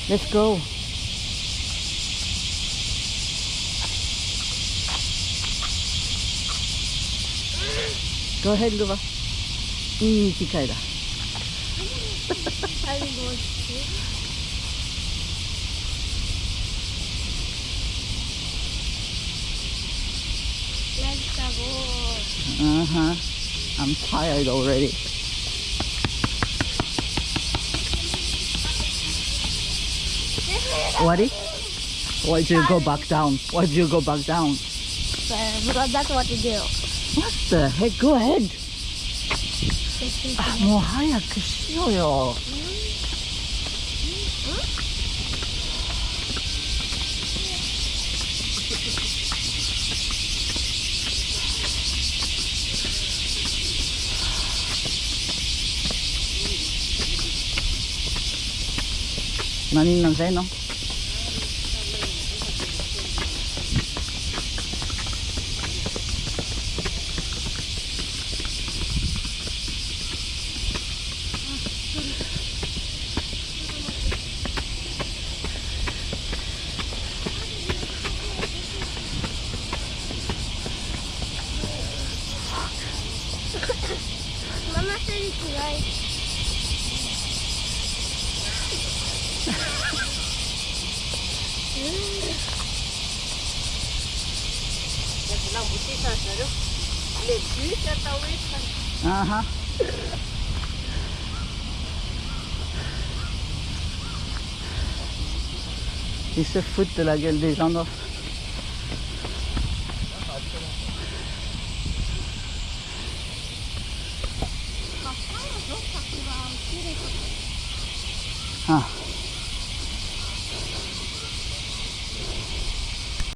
Let's go. Go ahead, Luva. いい機会だ。Uh-huh. I'm tired already. What? Why do you go back down? Why do you go back down? Because that's what you do. What the heck? Go ahead. もう早くしようよ。何になさいのMama said it's right. Uh-huh. Ils se foutent de la gueule des gens. Ah.